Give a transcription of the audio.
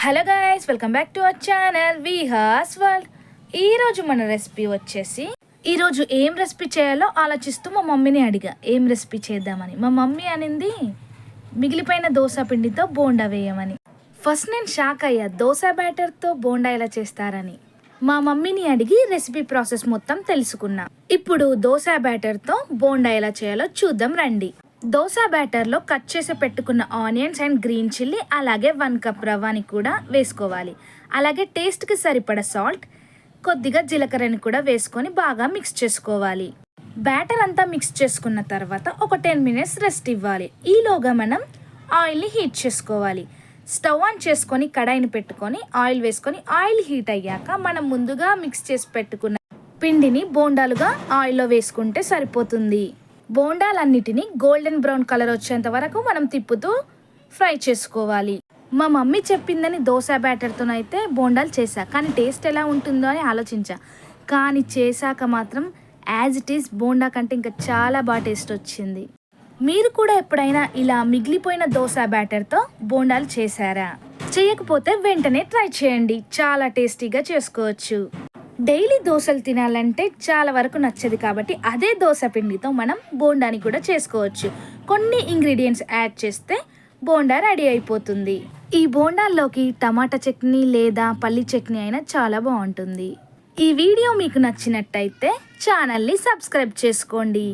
Hello guys, welcome back to our channel Vihas world. ఈరోజు మన recipe వచ్చేసి, ఈరోజు ఏం రెసిపీ చేయాలో ఆలోచిస్తూ మా మమ్మీని అడిగా ఏం రెసిపీ చేద్దామని. మా మమ్మీ అనింది మిగిలిపోయిన దోశ పిండితో బోండా వేయమని. ఫస్ట్ నేను షాక్ అయ్యా, దోశ బ్యాటర్తో బోండా ఎలా చేస్తారని. మా మమ్మీని అడిగి రెసిపీ ప్రాసెస్ మొత్తం తెలుసుకున్నా. ఇప్పుడు దోశ బ్యాటర్తో బోండా ఎలా చేయాలో చూద్దాం రండి. దోశ బ్యాటర్లో కట్ చేసి పెట్టుకున్న ఆనియన్స్ అండ్ గ్రీన్ చిల్లీ, అలాగే 1 కప్ రవ్వని కూడా వేసుకోవాలి. అలాగే టేస్ట్కి సరిపడ సాల్ట్, కొద్దిగా జీలకర్రని కూడా వేసుకొని బాగా మిక్స్ చేసుకోవాలి. బ్యాటర్ అంతా మిక్స్ చేసుకున్న తర్వాత ఒక 10 మినిట్స్ రెస్ట్ ఇవ్వాలి. ఈలోగా మనం ఆయిల్ని హీట్ చేసుకోవాలి. స్టవ్ ఆన్ చేసుకొని కడాయిని పెట్టుకొని ఆయిల్ వేసుకొని ఆయిల్ హీట్ అయ్యాక మనం ముందుగా మిక్స్ చేసి పెట్టుకున్న పిండిని బోండాలుగా ఆయిల్లో వేసుకుంటే సరిపోతుంది. బోండాలన్నిటిని గోల్డెన్ బ్రౌన్ కలర్ వచ్చేంత వరకు మనం తిప్పుతూ ఫ్రై చేసుకోవాలి. మా మమ్మీ చెప్పిందని దోశ బ్యాటర్తోనైతే బోండాలు చేశా, కానీ టేస్ట్ ఎలా ఉంటుందో అని ఆలోచించా. కానీ చేశాక మాత్రం యాజ్ ఇట్ ఈస్ బోండా కంటే ఇంకా చాలా బాగా టేస్ట్ వచ్చింది. మీరు కూడా ఎప్పుడైనా ఇలా మిగిలిపోయిన దోశ బ్యాటర్తో బోండాలు చేశారా? చేయకపోతే వెంటనే ట్రై చేయండి, చాలా టేస్టీగా చేసుకోవచ్చు. డైలీ దోశలు తినాలంటే చాలా వరకు నచ్చదు కాబట్టి అదే దోశ పిండితో మనం బోండాని కూడా చేసుకోవచ్చు. కొన్ని ఇంగ్రీడియంట్స్ యాడ్ చేస్తే బోండా రెడీ అయిపోతుంది. ఈ బోండాల్లోకి టమాటా చట్నీ లేదా పల్లి చట్నీ అయినా చాలా బాగుంటుంది. ఈ వీడియో మీకు నచ్చినట్టయితే ఛానల్ని సబ్స్క్రైబ్ చేసుకోండి.